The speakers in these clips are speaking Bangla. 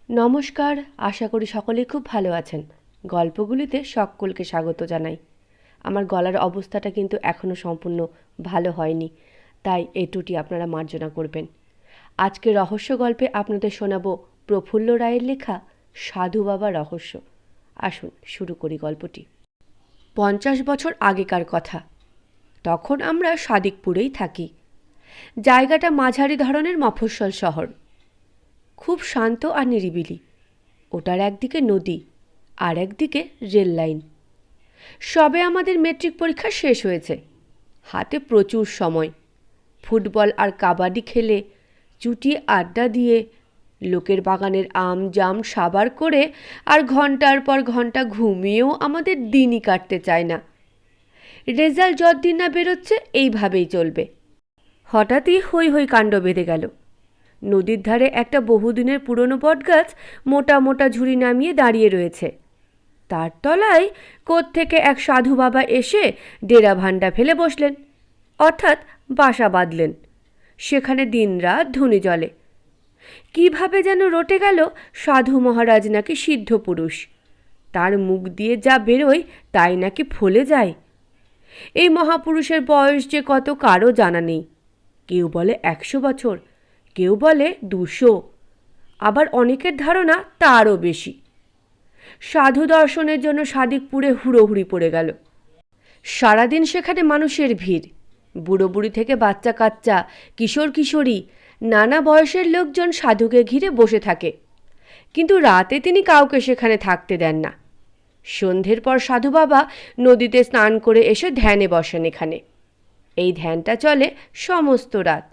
নমস্কার, আশা করি সকলেই খুব ভালো আছেন। গল্পগুলিতে সকলকে স্বাগত জানাই। আমার গলার অবস্থাটা কিন্তু এখনও সম্পূর্ণ ভালো হয়নি, তাই এটুটি আপনারা মার্জনা করবেন। আজকে রহস্য গল্পে আপনাদের শোনাবো প্রফুল্ল রায়ের লেখা সাধু বাবা রহস্য। আসুন শুরু করি গল্পটি। 50 বছর আগেকার কথা। তখন আমরা সাদিকপুরেই থাকি। জায়গাটা মাঝারি ধরনের মফস্বল শহর, খুব শান্ত আর নিরিবিলি। ওটার একদিকে নদী আর একদিকে রেল লাইন। সবে আমাদের মেট্রিক পরীক্ষা শেষ হয়েছে, হাতে প্রচুর সময়। ফুটবল আর কাবাডি খেলে, চুটিয়ে আড্ডা দিয়ে, লোকের বাগানের আম জাম সাবার করে আর ঘন্টার পর ঘন্টা ঘুমিয়েও আমাদের দিনই কাটতে চায় না। রেজাল্ট যতদিন না বেরোচ্ছে এইভাবেই চলবে। হঠাৎই হৈ হৈ কাণ্ড বেঁধে গেল। নদীর ধারে একটা বহুদিনের পুরনো বটগাছ মোটা মোটা ঝুড়ি নামিয়ে দাঁড়িয়ে রয়েছে। তার তলায় কোত্থেকে এক সাধু বাবা এসে ডেরা ভাণ্ডা ফেলে বসলেন, অর্থাৎ বাসা বাঁধলেন। সেখানে দিনরাত ধুনি জ্বলে। কিভাবে যেন রটে গেল সাধু মহারাজ নাকি সিদ্ধ পুরুষ, তার মুখ দিয়ে যা বেরোয় তাই নাকি ফলে যায়। এই মহাপুরুষের বয়স যে কত কারও জানা নেই। কেউ বলে 100 বছর, কেউ বলে 200, আবার অনেকের ধারণা তারও বেশি। সাধু দর্শনের জন্য সাদিকপুরে হুড়োহুড়ি পড়ে গেল। সারাদিন সেখানে মানুষের ভিড়। বুড়ো বুড়ি থেকে বাচ্চা কাচ্চা, কিশোর কিশোরী, নানা বয়সের লোকজন সাধুকে ঘিরে বসে থাকে। কিন্তু রাতে তিনি কাউকে সেখানে থাকতে দেন না। সন্ধ্যের পর সাধু বাবা নদীতে স্নান করে এসে ধ্যানে বসেন এখানে। এই ধ্যানটা চলে সমস্ত রাত।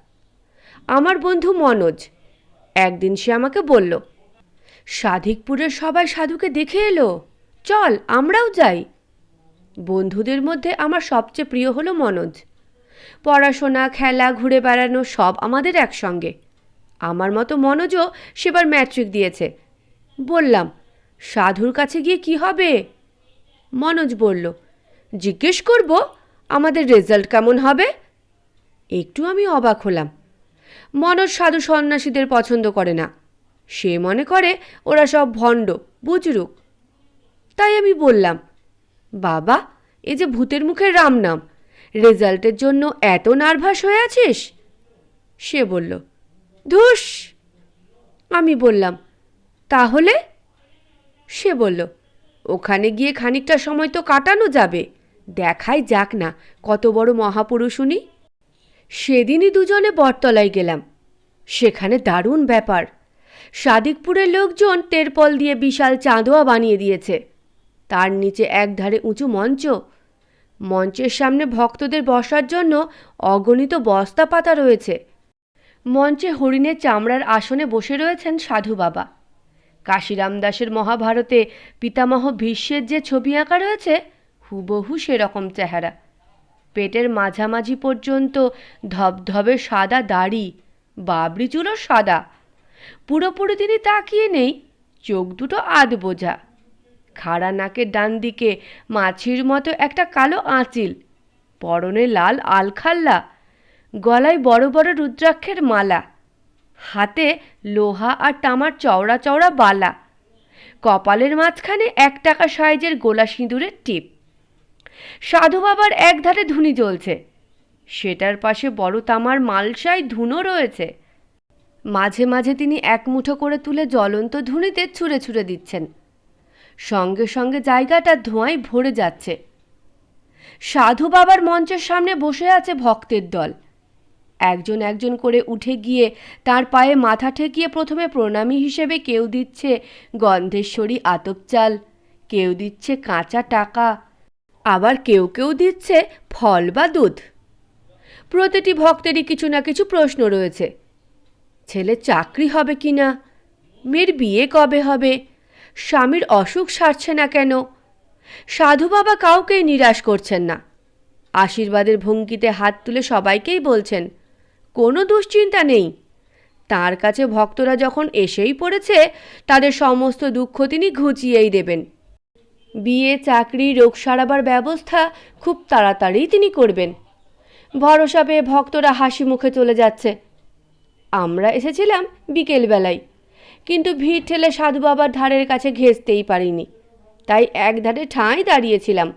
আমার বন্ধু মনোজ একদিন সে আমাকে বলল, সাদিকপুরের সবাই সাধুকে দেখে এলো, চল আমরাও যাই। বন্ধুদের মধ্যে আমার সবচেয়ে প্রিয় হলো মনোজ। পড়াশোনা, খেলা, ঘুরে বেড়ানো সব আমাদের একসঙ্গে। আমার মতো মনোজও সেবার ম্যাট্রিক দিয়েছে। বললাম, সাধুর কাছে গিয়ে কি হবে? মনোজ বলল, জিজ্ঞেস করব আমাদের রেজাল্ট কেমন হবে। একটু আমি অবাক হলাম। মনোজ সাধু সন্ন্যাসীদের পছন্দ করে না। সে মনে করে ওরা সব ভণ্ড, বুজরুক। তাই আমি বললাম, বাবা, এ যে ভূতের মুখের রাম নাম, রেজাল্টের জন্য এত নার্ভাস হয়ে আছিস? সে বলল, ধুস। আমি বললাম, তাহলে? সে বলল, ওখানে গিয়ে খানিকটা সময় তো কাটানো যাবে, দেখাই যাক না কত বড় মহাপুরুষ উনি। সেদিনই দুজনে বটতলায় গেলাম। সেখানে দারুণ ব্যাপার। সাদিকপুরের লোকজন তেরপল দিয়ে বিশাল চাঁদোয়া বানিয়ে দিয়েছে। তার নিচে একধারে উঁচু মঞ্চ। মঞ্চের সামনে ভক্তদের বসার জন্য অগণিত বস্তা পাতা রয়েছে। মঞ্চে হরিণের চামড়ার আসনে বসে রয়েছেন সাধু বাবা। কাশিরাম দাসের মহাভারতে পিতামহ ভীষ্মের যে ছবি আঁকা রয়েছে, হুবহু সেরকম চেহারা। পেটের মাঝামাঝি পর্যন্ত ধবধবে সাদা দাড়ি, বাবরি চুলও সাদা। পুরোপুরি তিনি তাকিয়ে নেই, চোখ দুটো আধ বোঝা। খাড়া নাকের ডান দিকে মাছির মতো একটা কালো আঁচিল, পরনে লাল আলখাল্লা, গলায় বড় বড় রুদ্রাক্ষের মালা, হাতে লোহা আর তামার চওড়া চওড়া বালা, কপালের মাঝখানে 1 টাকা সাইজের গোলা সিঁদুরের টিপ। সাধু বাবার একধারে ধুনি জ্বলছে, সেটার পাশে বড় তামার মালসায় ধুনো রয়েছে। মাঝে মাঝে তিনি এক মুঠো করে তুলে জ্বলন্ত ধুনিতে ছুঁড়ে ছুঁড়ে দিচ্ছেন। সঙ্গে সঙ্গে জায়গাটা ধোঁয়ায় ভরে যাচ্ছে। সাধু বাবার মঞ্চের সামনে বসে আছে ভক্তের দল। একজন একজন করে উঠে গিয়ে তার পায়ে মাথা ঠেকিয়ে প্রথমে প্রণামী হিসেবে কেউ দিচ্ছে গন্ধেশ্বরী আতপ চাল, কেউ দিচ্ছে কাঁচা টাকা, আবার কেউ কেউ দিচ্ছে ফল বা দুধ। প্রতিটি ভক্তেরই কিছু না কিছু প্রশ্ন রয়েছে। ছেলের চাকরি হবে কি না, মেয়ের বিয়ে কবে হবে, স্বামীর অসুখ সারছে না কেন। সাধু বাবা কাউকেই নিরাশ করছেন না। আশীর্বাদের ভঙ্গিতে হাত তুলে সবাইকেই বলছেন, কোনো দুশ্চিন্তা নেই। তার কাছে ভক্তরা যখন এসেই পড়েছে, তাদের সমস্ত দুঃখ তিনি ঘুচিয়েই দেবেন। বিয়ে, চাকরি, রোগ সারাবার ব্যবস্থা খুব তাড়াতাড়ি তিনি করবেন। ভরসা পেয়ে ভক্তরা হাসি মুখে চলে যাচ্ছে। আমরা এসেছিলাম বিকেলবেলায়। কিন্তু ভিড় ঠেলে সাধু বাবার ধারের কাছে ঘেঁষতেই পারিনি, তাই একধারে ঠাঁই দাঁড়িয়েছিলাম।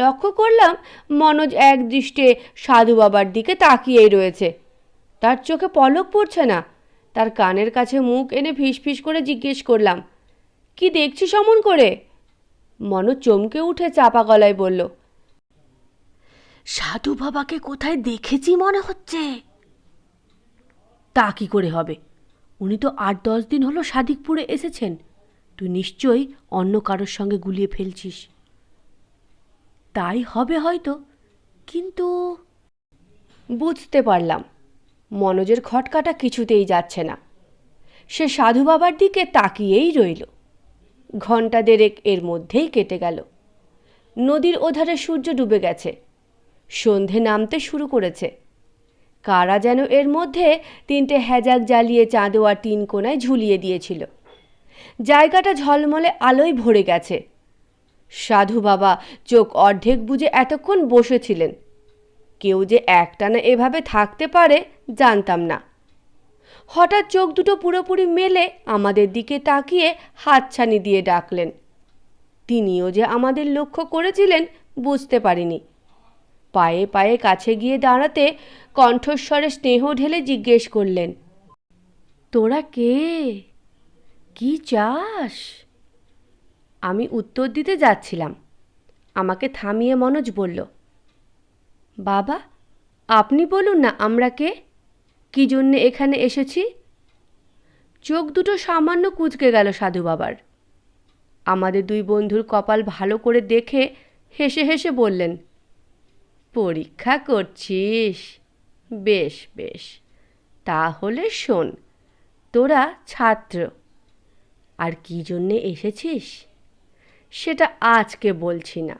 লক্ষ্য করলাম মনোজ একদৃষ্টে সাধু বাবার দিকে তাকিয়েই রয়েছে। তার চোখে পলক পড়ছে না। তার কানের কাছে মুখ এনে ফিসফিস করে জিজ্ঞেস করলাম, কি দেখছিস অমন করে? মনোজ চমকে উঠে চাপা গলায় বলল, সাধু বাবাকে কোথায় দেখেছি মনে হচ্ছে। তা কি করে হবে? উনি তো 8-10 দিন হলো সাদিকপুরে এসেছেন। তুই নিশ্চয়ই অন্য কারোর সঙ্গে গুলিয়ে ফেলছিস। তাই হবে হয়তো, কিন্তু বুঝতে পারলাম মনোজের খটকাটা কিছুতেই যাচ্ছে না। সে সাধু বাবার দিকে তাকিয়েই রইল। ঘণ্টা দেড়েক এর মধ্যেই কেটে গেল। নদীর ওধারে সূর্য ডুবে গেছে, সন্ধে নামতে শুরু করেছে। কারা যেন এর মধ্যে 3টে হ্যাজাক জ্বালিয়ে চাঁদোয়া টিন কোনায় ঝুলিয়ে দিয়েছিল। জায়গাটা ঝলমলে আলোয় ভরে গেছে। সাধু বাবা চোখ অর্ধেক বুজে এতক্ষণ বসেছিলেন। কেউ যে একটানা এভাবে থাকতে পারে জানতাম না। হঠাৎ চোখ দুটো পুরোপুরি মেলে আমাদের দিকে তাকিয়ে হাতছানি দিয়ে ডাকলেন। তিনিও যে আমাদের লক্ষ্য করেছিলেন বুঝতে পারিনি। পায়ে পায়ে কাছে গিয়ে দাঁড়াতে কণ্ঠস্বরে স্নেহ ঢেলে জিজ্ঞেস করলেন, তোরা কে? কি চাস? আমি উত্তর দিতে যাচ্ছিলাম। আমাকে থামিয়ে মনোজ বলল, বাবা, আপনি বলুন না আমরা কে, কি জন্যে এখানে এসেছি? চোখ দুটো সামান্য কুঁচকে গেল সাধু বাবার। আমাদের 2 বন্ধুর কপাল ভালো করে দেখে হেসে হেসে বললেন, পরীক্ষা করছিস? বেশ বেশ, তাহলে শোন, তোরা ছাত্র। আর কি জন্যে এসেছিস সেটা আজকে বলছি না।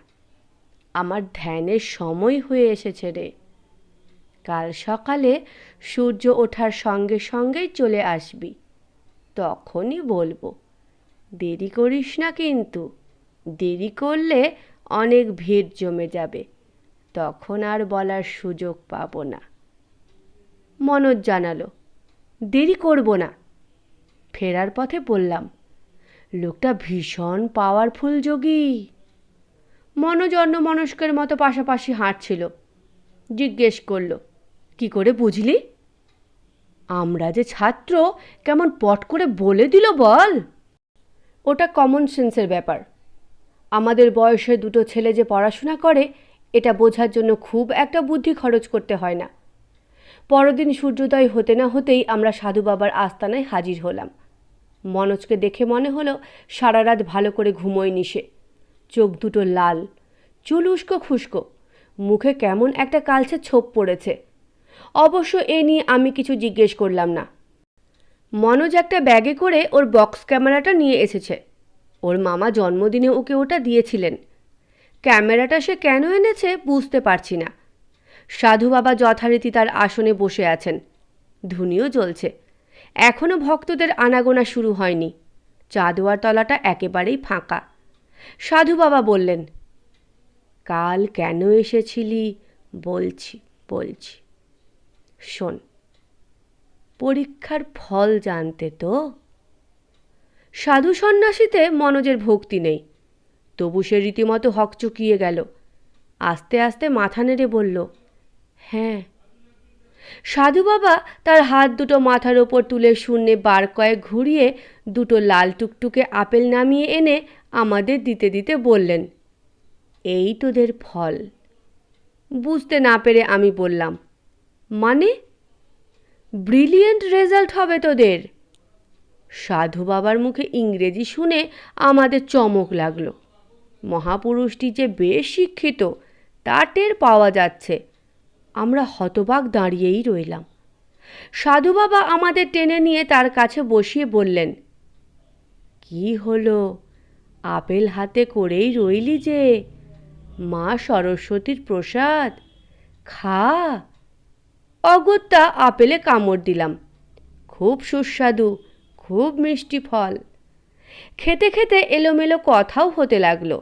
আমার ধ্যানের সময় হয়ে এসেছে রে। কাল সকালে সূর্য ওঠার সঙ্গে সঙ্গেই চলে আসবি, তখনই বলবো। দেরি করিস না কিন্তু। দেরি করলে অনেক ভিড় জমে যাবে, তখন আর বলার সুযোগ পাবো না। মনোজ জানালো, দেরি করব না। ফেরার পথে বললাম, লোকটা ভীষণ পাওয়ারফুল যোগী। মনোজ অন্যমনস্কের মতো পাশাপাশি হাঁটছিল। জিজ্ঞেস করল, কি করে বুঝলি? আমরা যে ছাত্র, কেমন পট করে বলে দিল বল। ওটা কমন সেন্সের ব্যাপার। আমাদের বয়সে 2টো ছেলে যে পড়াশোনা করে এটা বোঝার জন্য খুব একটা বুদ্ধি খরচ করতে হয় না। পরদিন সূর্যোদয় হতে না হতেই আমরা সাধু বাবার আস্তানায় হাজির হলাম। মনোজকে দেখে মনে হলো সারা রাত ভালো করে ঘুমোয়নি সে। চোখ দুটো লাল, চুল উস্কো খুস্কো, মুখে কেমন একটা কালচে ছোপ পড়েছে। অবশ্য এ নিয়ে আমি কিছু জিজ্ঞেস করলাম না। মনোজ একটা ব্যাগে করে ওর বক্স ক্যামেরাটা নিয়ে এসেছে। ওর মামা জন্মদিনে ওকে ওটা দিয়েছিলেন। ক্যামেরাটা সে কেন এনেছে বুঝতে পারছি না। সাধু বাবা যথারীতি তার আসনে বসে আছেন। ধুনিও জ্বলছে। এখনও ভক্তদের আনাগোনা শুরু হয়নি। চাঁদোয়ার তলাটা একেবারেই ফাঁকা। সাধু বাবা বললেন, কাল কেন এসেছিলি বলছি। শোন, পরীক্ষার ফল জানতে তো। সাধু সন্ন্যাসীতে মনোজের ভক্তি নেই, তবু সে রীতিমতো হকচকিয়ে গেল। আস্তে আস্তে মাথা নেড়ে বলল, হ্যাঁ। সাধু বাবা তার হাত দুটো মাথার ওপর তুলে শূন্যে বার কয়েক ঘুরিয়ে 2টো লাল টুকটুকে আপেল নামিয়ে এনে আমাদের দিতে দিতে বললেন, এই তোদের ফল। বুঝতে না পেরে আমি বললাম, মানে? ব্রিলিয়েন্ট রেজাল্ট হবে তোদের। সাধু বাবার মুখে ইংরেজি শুনে আমাদের চমক লাগলো। মহাপুরুষটি যে বেশ শিক্ষিত তা টের পাওয়া যাচ্ছে। আমরা হতবাক দাঁড়িয়েই রইলাম। সাধু বাবা আমাদের টেনে নিয়ে তার কাছে বসিয়ে বললেন, কি হলো, আপেল হাতে করেই রইলি যে? মা সরস্বতীর প্রসাদ, খা। অগত্যা আপেলে কামড় দিলাম। খুব সুস্বাদু, খুব মিষ্টি ফল। খেতে খেতে এলোমেলো কথাও হতে লাগলো।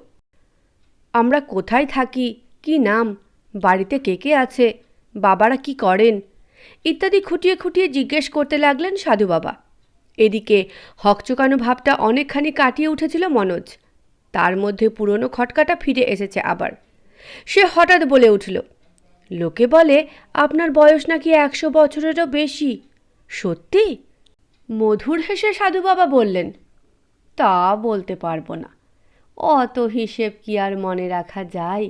আমরা কোথায় থাকি, কি নাম, বাড়িতে কে কে আছে, বাবারা কি করেন ইত্যাদি খুঁটিয়ে খুঁটিয়ে জিজ্ঞেস করতে লাগলেন সাধু বাবা। এদিকে হকচকানো ভাবটা অনেকখানি কাটিয়ে উঠেছিল মনোজ। তার মধ্যে পুরনো খটকাটা ফিরে এসেছে আবার। সে হঠাৎ বলে উঠল, লোকে বলে আপনার বয়স নাকি 100 বছরেরও বেশি, সত্যি? মধুর হেসে সাধু বাবা বললেন, তা বলতে পারবো না, অত হিসেব কি আর মনে রাখা যায়।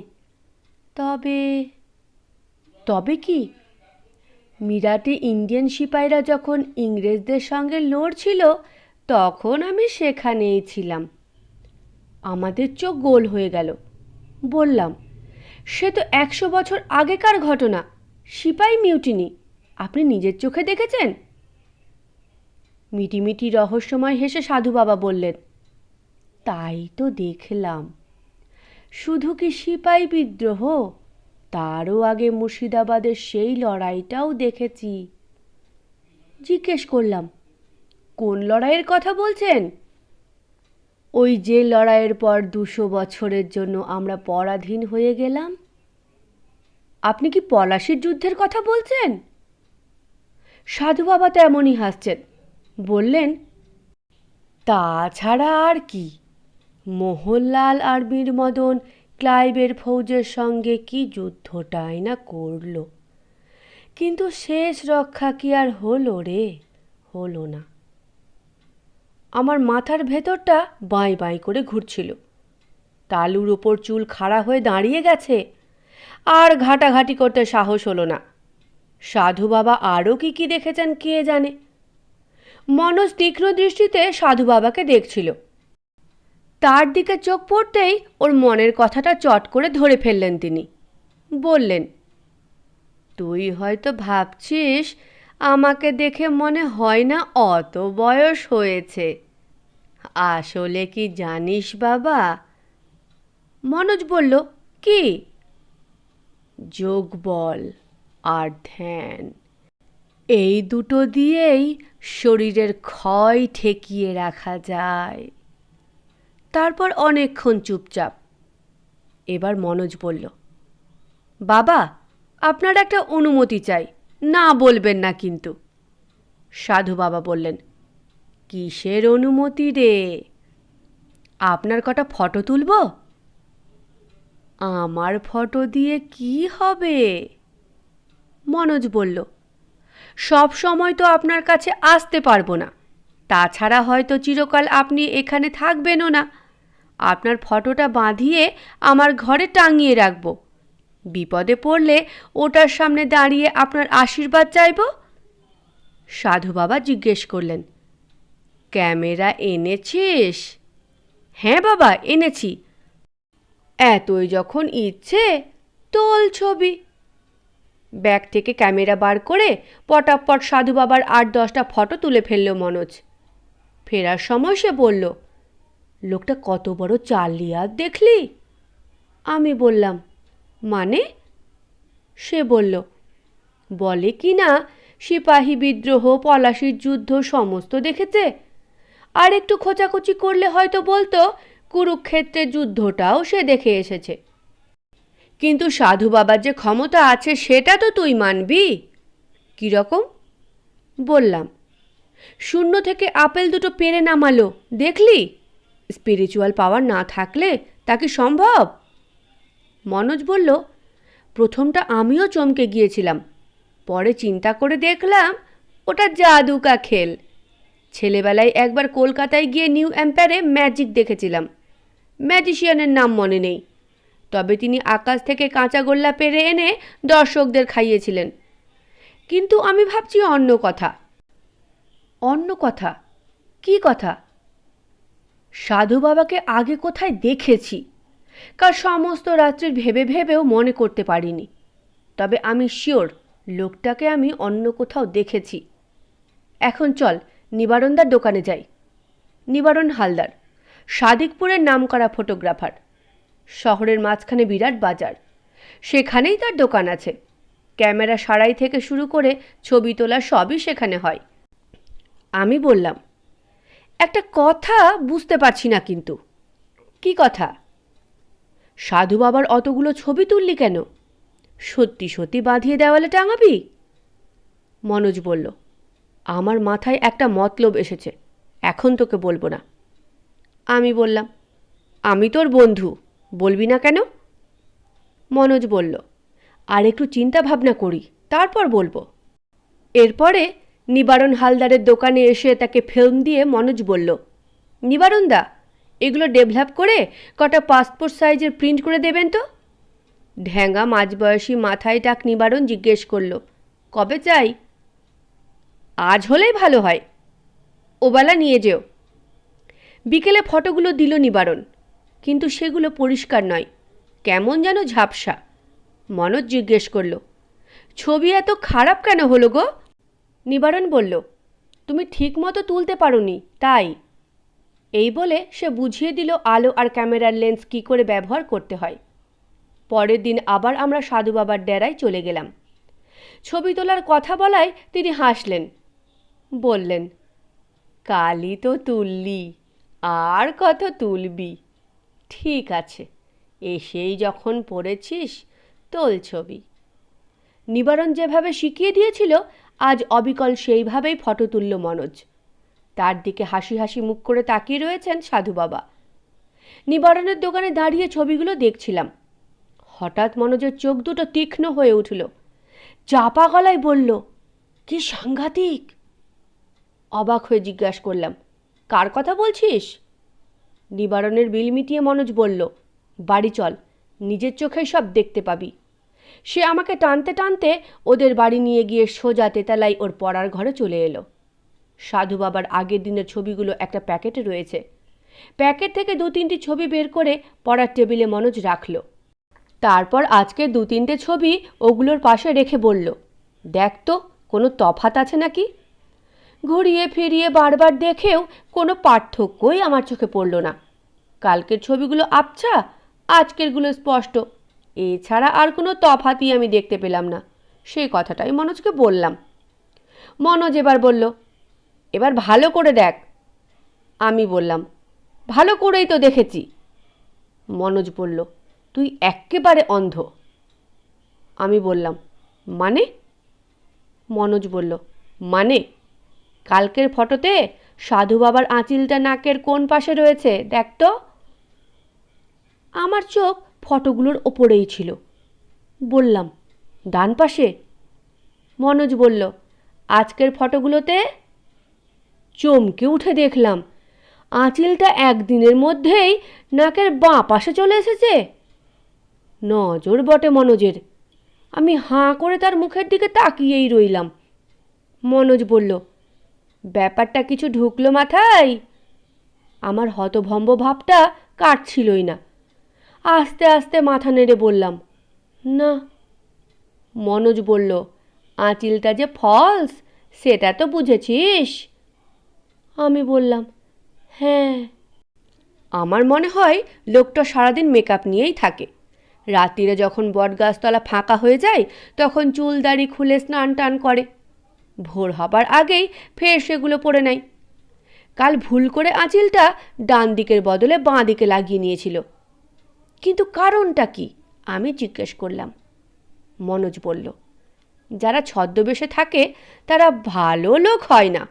তবে তবে কি? মিরাটে ইন্ডিয়ান সিপাহীরা যখন ইংরেজদের সঙ্গে লড়ছিল তখন আমি সেখানেই ছিলাম। আমাদের চোখ গোল হয়ে গেল। বললাম, সে তো 100 বছর আগেকার ঘটনা, সিপাহী মিউটিনি আপনি নিজের চোখে দেখেছেন? মিটিমিটি রহস্যময় হেসে সাধু বাবা বললেন, তাই তো দেখলাম। শুধু কি সিপাহী বিদ্রোহ, তারও আগে মুর্শিদাবাদের সেই লড়াইটাও দেখেছি। জিজ্ঞেস করলাম, কোন লড়াইয়ের কথা বলছেন? ওই যে লড়াইয়ের পর 200 বছরের জন্য আমরা পরাধীন হয়ে গেলাম। আপনি কি পলাশির যুদ্ধের কথা বলছেন? সাধু বাবা তেমনই হাসছেন। বললেন, তাছাড়া আর কি? মোহনলাল আর বীরমদন ক্লাইভের ফৌজের সঙ্গে কি যুদ্ধটাই না করল, কিন্তু শেষ রক্ষা কি আর হলো রে? হলো না। আমার মাথার ভেতরটা বাঁই বাঁই করে ঘুরছিল। তালুর ওপর চুল খাড়া হয়ে দাঁড়িয়ে গেছে। আর ঘাটাঘাটি করতে সাহস হলো না। সাধু বাবা আরও কি কি দেখেছেন কে জানে। মনোজ তীক্ষ্ণ দৃষ্টিতে সাধু বাবাকে দেখছিল। তার দিকে চোখ পড়তেই ওর মনের কথাটা চট করে ধরে ফেললেন তিনি। বললেন, তুই হয়তো ভাবছিস আমাকে দেখে মনে হয় না অত বয়স হয়েছে। আসলে কি জানিস বাবা? মনোজ বলল, কি? যোগ বল আর ধ্যান, এই দুটো দিয়েই শরীরের ক্ষয় ঠেকিয়ে রাখা যায়। তারপর অনেকক্ষণ চুপচাপ। এবার মনোজ বলল, বাবা আপনার একটা অনুমতি চাই, না বলবেন না কিন্তু। সাধু বাবা বললেন, কিসের অনুমতি রে? আপনার কটা ফটো তুলব? আমার ফটো দিয়ে কি হবে? মনোজ বলল, সব সময় তো আপনার কাছে আসতে পারবো না, তাছাড়া হয়তো চিরকাল আপনি এখানে থাকবেনও না। আপনার ফটোটা বাঁধিয়ে আমার ঘরে টাঙিয়ে রাখব। বিপদে পড়লে ওটার সামনে দাঁড়িয়ে আপনার আশীর্বাদ চাইব। সাধু বাবা জিজ্ঞেস করলেন, ক্যামেরা এনেছিস? হ্যাঁ বাবা, এনেছি। এতই যখন ইচ্ছে তোল ছবি। ব্যাগ থেকে ক্যামেরা বার করে পটাপট সাধু বাবার 8-10টা ফটো তুলে ফেলল মনোজ। ফেরার সময় সে বলল, লোকটা কত বড় চালিয়াত দেখলি? আমি বললাম, মানে? সে বলল, বলে কি না সিপাহী বিদ্রোহ, পলাশির যুদ্ধ সমস্ত দেখেছে। আর একটু খোঁচাখুচি করলে হয়তো বলতো কুরুক্ষেত্রের যুদ্ধটাও সে দেখে এসেছে। কিন্তু সাধু বাবার যে ক্ষমতা আছে সেটা তো তুই মানবি। কীরকম? বললাম, শূন্য থেকে আপেল দুটো পেরে নামালো, দেখলি? স্পিরিচুয়াল পাওয়ার না থাকলে তা কি সম্ভব? মনোজ বলল, প্রথমটা আমিও চমকে গিয়েছিলাম, পরে চিন্তা করে দেখলাম ওটা জাদুকা খেল। ছেলেবেলায় একবার কলকাতায় গিয়ে নিউ এম্পায়ারে ম্যাজিক দেখেছিলাম। ম্যাজিশিয়ানের নাম মনে নেই, তবে তিনি আকাশ থেকে কাঁচা গোল্লা পেরে এনে দর্শকদের খাইয়েছিলেন। কিন্তু আমি ভাবছি অন্য কথা। অন্য কথা? কি কথা? সাধু বাবাকে আগে কোথায় দেখেছি, কার সমস্ত রাত্রির ভেবে ভেবেও মনে করতে পারিনি। তবে আমি শিওর লোকটাকে আমি অন্য কোথাও দেখেছি। এখন চল নিবারণদার দোকানে যাই। নিবারণ হালদার সাদিকপুরের নামকরা ফটোগ্রাফার। শহরের মাঝখানে বিরাট বাজার, সেখানেই তার দোকান আছে। ক্যামেরা সারাই থেকে শুরু করে ছবি তোলা সবই সেখানে হয়। আমি বললাম, একটা কথা বুঝতে পারছি না কিন্তু। কি কথা? সাধু বাবার অতগুলো ছবি তুললি কেন? সত্যি সত্যি বাঁধিয়ে দেওয়ালে টাঙাবি? মনোজ বলল, আমার মাথায় একটা মতলব এসেছে, এখন তোকে বলবো না। আমি বললাম, আমি তোর বন্ধু, বলবি না কেন? মনোজ বলল, আর একটু চিন্তা ভাবনা করি, তারপর বলবো। এরপরে নিবারণ হালদারের দোকানে এসে তাকে ফিল্ম দিয়ে মনোজ বলল, নিবারণ দা, এগুলো ডেভেলপ করে কটা পাসপোর্ট সাইজের প্রিন্ট করে দেবেন তো। ঢ্যাঙ্গা মাঝবয়সী মাথায় টাক নিবারণ জিজ্ঞেস করল, কবে চাই? আজ হলেই ভালো হয়, ওবেলা নিয়ে যেও। বিকেলে ফটোগুলো দিল নিবারণ, কিন্তু সেগুলো পরিষ্কার নয়, কেমন যেন ঝাপসা। মনোজ জিজ্ঞেস করল, ছবি এত খারাপ কেন হলো গো? নিবারণ বলল, তুমি ঠিক মতো তুলতে পারোনি তাই। এই বলে সে বুঝিয়ে দিল আলো আর ক্যামেরার লেন্স কী করে ব্যবহার করতে হয়। পরের দিন আবার আমরা সাধু বাবার ডেরায় চলে গেলাম। ছবি তোলার কথা বলায় তিনি হাসলেন, বললেন, কালই তো তুললি, আর কত তুলবি? ঠিক আছে, এসেই যখন পড়েছিস তোল ছবি। নিবারণ যেভাবে শিখিয়ে দিয়েছিল আজ অবিকল সেইভাবেই ফটো তুলল মনোজ। তার দিকে হাসি হাসি মুখ করে তাকিয়ে রয়েছেন সাধু বাবা। নিবারণের দোকানে দাঁড়িয়ে ছবিগুলো দেখছিলাম। হঠাৎ মনোজের চোখ দুটো তীক্ষ্ণ হয়ে উঠল, চাপা গলায় বলল, কি সাংঘাতিক! অবাক হয়ে জিজ্ঞাসা করলাম, কার কথা বলছিস? নিবারণের বিল মিটিয়ে মনোজ বলল, বাড়ি চল, নিজের চোখেই সব দেখতে পাবি। সে আমাকে টানতে টানতে ওদের বাড়ি নিয়ে গিয়ে সোজা তেতালাই ওর পড়ার ঘরে চলে এলো। সাধু বাবার আগের দিনের ছবিগুলো একটা প্যাকেটে রয়েছে। প্যাকেট থেকে 2-3টি ছবি বের করে পড়ার টেবিলে মনোজ রাখল। তারপর আজকে 2-3টে ছবি ওগুলোর পাশে রেখে বলল, দেখ তো কোনো তফাৎ আছে নাকি। ঘুরিয়ে ফিরিয়ে বারবার দেখেও কোনো পার্থক্যই আমার চোখে পড়ল না। কালকের ছবিগুলো আবছা, আজকেরগুলো স্পষ্ট, এছাড়া আর কোনো তফাতই আমি দেখতে পেলাম না। সেই কথাটাই মনোজকে বললাম। মনোজ এবার বলল, এবার ভালো করে দেখ। আমি বললাম, ভালো করেই তো দেখেছি। মনোজ বলল, তুই এক্কেবারে অন্ধ। আমি বললাম, মানে? মনোজ বলল, মানে কালকের ফটোতে সাধু বাবার আঁচিলটা নাকের কোন পাশে রয়েছে দেখ তো। আমার চোখ ফটোগুলোর ওপরেই ছিল। বললাম, ডান পাশে। মনোজ বলল, আজকের ফটোগুলোতে। চমকে উঠে দেখলাম আঁচিলটা একদিনের মধ্যেই নাকের বাঁ পাশে চলে এসেছে। নজর বটে মনোজের। আমি হাঁ করে তার মুখের দিকে তাকিয়েই রইলাম। মনোজ বলল, ব্যাপারটা কিছু ঢুকলো মাথায়? আমার হতভম্ব ভাবটা কাটছিলই না। আস্তে আস্তে মাথা নেড়ে বললাম, না। মনোজ বলল, আঁচিলটা যে ফলস সেটা তো বুঝেছিস? আমি বললাম, হ্যাঁ। আমার মনে হয় লোকটা সারাদিন মেকআপ নিয়েই থাকে। রাত্রিরে যখন বটগাছতলা ফাঁকা হয়ে যায় তখন চুল দাড়ি খুলে স্নান টান করে, ভোর হবার আগেই ফের সেগুলো পরে নেয়। কাল ভুল করে আঁচিলটা ডান দিকের বদলে বাঁ দিকে লাগিয়ে নিয়েছিল। কিন্তু কারণটা কি আমি জিজ্ঞেস করলাম। মনোজ বলল, যারা ছদ্মবেশে থাকে তারা ভালো লোক হয় না।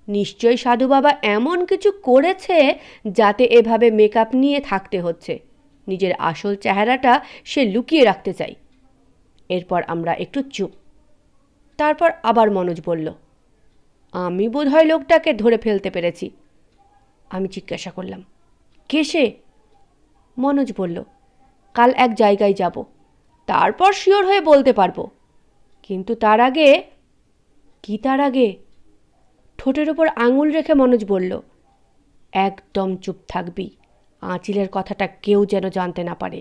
নিশ্চয়ই সাধু বাবা এমন কিছু করেছে যাতে এভাবে মেকআপ নিয়ে থাকতে হচ্ছে। নিজের আসল চেহারাটা সে লুকিয়ে রাখতে চায়। এরপর আমরা একটু চুপ। তারপর আবার মনোজ বলল, আমি বোধহয় লোকটাকে ধরে ফেলতে পেরেছি। আমি জিজ্ঞাসা করলাম, কে সে? মনোজ বলল, কাল এক জায়গায় যাব, তারপর শিওর হয়ে বলতে পারবো। কিন্তু তার আগে। কি তার আগে? ঠোঁটের ওপর আঙুল রেখে মনোজ বলল, একদম চুপ থাকবি, আঁচিলের কথাটা কেউ যেন জানতে না পারে।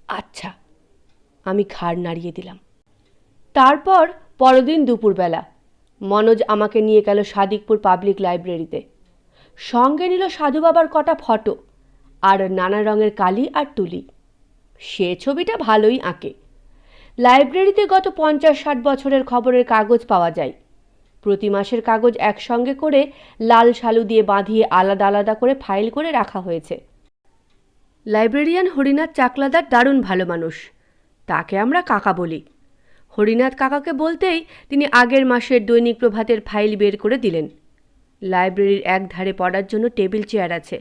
আচ্ছা। আমি ঘাড় নাড়িয়ে দিলাম। তারপর পরদিন দুপুরবেলা মনোজ আমাকে নিয়ে গেল সাদিকপুর পাবলিক লাইব্রেরিতে। সঙ্গে নিল সাধু বাবার কটা ফটো আর নানা রঙের কালি আর তুলি। সে ছবিটা ভালোই আঁকে। লাইব্রেরিতে গত 50-60 বছরের খবরের কাগজ পাওয়া যায়। প্রতি মাসের কাগজ একসঙ্গে করে লাল শালু দিয়ে বাঁধিয়ে আলাদা আলাদা করে ফাইল করে রাখা হয়েছে। লাইব্রেরিয়ান হরিনাথ চাকলাদার দারুণ ভালো মানুষ, তাকে আমরা কাকা বলি। হরিনাথ কাকাকে বলতেই তিনি আগের মাসের দৈনিক প্রভাতের ফাইল বের করে দিলেন। লাইব্রেরির এক ধারে পড়ার জন্য টেবিল চেয়ার আছে।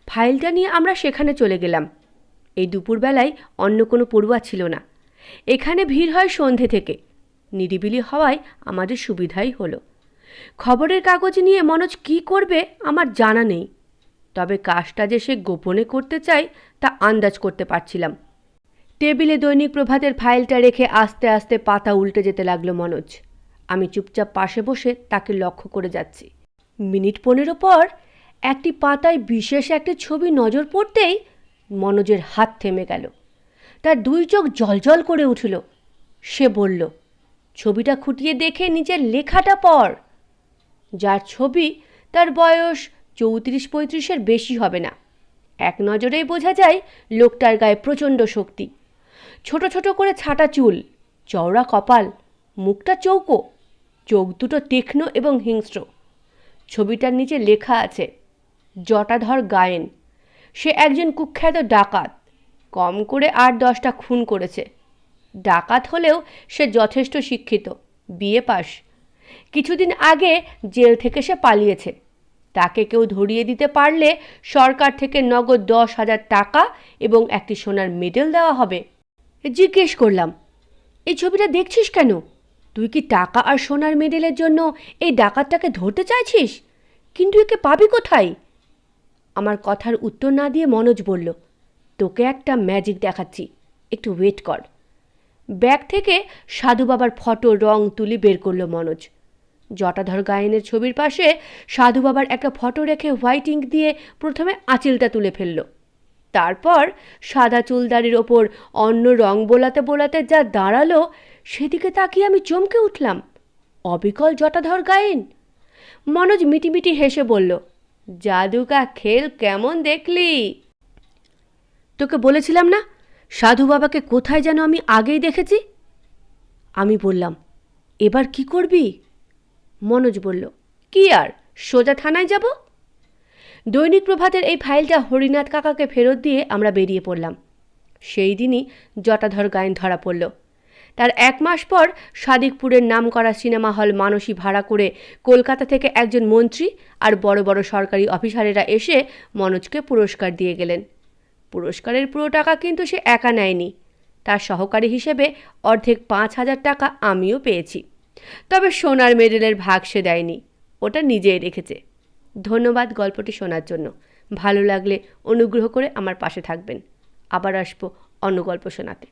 ফাইলটা নিয়ে আমরা সেখানে চলে গেলাম। এই দুপুরবেলায় অন্য কোনো পড়ুয়া ছিল না। এখানে ভিড় হয় সন্ধে থেকে। নিরিবিলি হওয়ায় আমাদের সুবিধাই হলো। খবরের কাগজ নিয়ে মনোজ কী করবে আমার জানা নেই, তবে কাজটা যে সে গোপনে করতে চায় তা আন্দাজ করতে পারছিলাম। টেবিলে দৈনিক প্রভাতের ফাইলটা রেখে আস্তে আস্তে পাতা উল্টে যেতে লাগলো মনোজ। আমি চুপচাপ পাশে বসে তাকে লক্ষ্য করে যাচ্ছি। মিনিট 15 পর একটি পাতায় বিশেষ একটি ছবি নজর পড়তেই মনোজের হাত থেমে গেল। তার দুই চোখ জ্বলজ্বল করে উঠল। সে বলল, ছবিটা খুঁটিয়ে দেখে নিজের লেখাটা পড়। যার ছবি তার বয়স 34-35-এর বেশি হবে না। এক নজরেই বোঝা যায় লোকটার গায়ে প্রচণ্ড শক্তি। ছোট ছোট করে ছাটা চুল, চওড়া কপাল, মুখটা চৌকো, চোখ দুটো তীক্ষ্ণ এবং হিংস্র। ছবিটার নিচে লেখা আছে, জটাধর গায়েন। সে একজন কুখ্যাত ডাকাত। কম করে 8-10টা খুন করেছে। ডাকাত হলেও সে যথেষ্ট শিক্ষিত, বিএ পাস। কিছুদিন আগে জেল থেকে সে পালিয়েছে। তাকে কেউ ধরিয়ে দিতে পারলে সরকার থেকে নগদ 10,000 টাকা এবং একটি সোনার মেডেল দেওয়া হবে। জিজ্ঞেস করলাম, এই ছবিটা দেখছিস কেন? তুই কি টাকা আর সোনার মেডেলের জন্য এই ডাকাতটাকে ধরতে চাইছিস? কিন্তু একে পাবি কোথায়? আমার কথার উত্তর না দিয়ে মনোজ বলল, তোকে একটা ম্যাজিক দেখাচ্ছি, একটু ওয়েট কর। ব্যাগ থেকে সাধু বাবার ফটো রং তুলি বের করলো মনোজ। জটাধর গায়েনের ছবির পাশে সাধু বাবার একটা ফটো রেখে হোয়াইট ইঙ্ক দিয়ে প্রথমে আঁচিলটা তুলে ফেলল। তারপর সাদা চুলদারির ওপর অন্য রং বোলাতে বোলাতে যা দাঁড়ালো সেদিকে তাকিয়ে আমি চমকে উঠলাম। অবিকল জটাধর গায়েন। মনোজ মিটিমিটি হেসে বলল, জাদু কা খেল কেমন দেখলি? তোকে বলেছিলাম না সাধু বাবাকে কোথায় যেন আমি আগেই দেখেছি। আমি বললাম, এবার কি করবি? মনোজ বলল, কি আর, সোজা থানায় যাব। দৈনিক প্রভাতের এই ফাইলটা হরিনাথ কাকাকে ফেরত দিয়ে আমরা বেরিয়ে পড়লাম। সেই দিনই জটাধর গায়েন ধরা পড়ল। তার 1 মাস পর সাদিকপুরের নামকরা সিনেমা হল মানসী ভাড়া করে কলকাতা থেকে একজন মন্ত্রী আর বড় বড় সরকারি অফিসারেরা এসে মনোজকে পুরস্কার দিয়ে গেলেন। পুরস্কারের পুরো টাকা কিন্তু সে একা নেয়নি। তার সহকারী হিসেবে অর্ধেক 5,000 টাকা আমিও পেয়েছি। তবে সোনার মেডেলের ভাগ সে দেয়নি, ওটা নিজেই রেখেছে। ধন্যবাদ গল্পটি শোনার জন্য। ভালো লাগলে অনুগ্রহ করে আমার পাশে থাকবেন। আবার আসবো অন্য গল্প শোনাতে।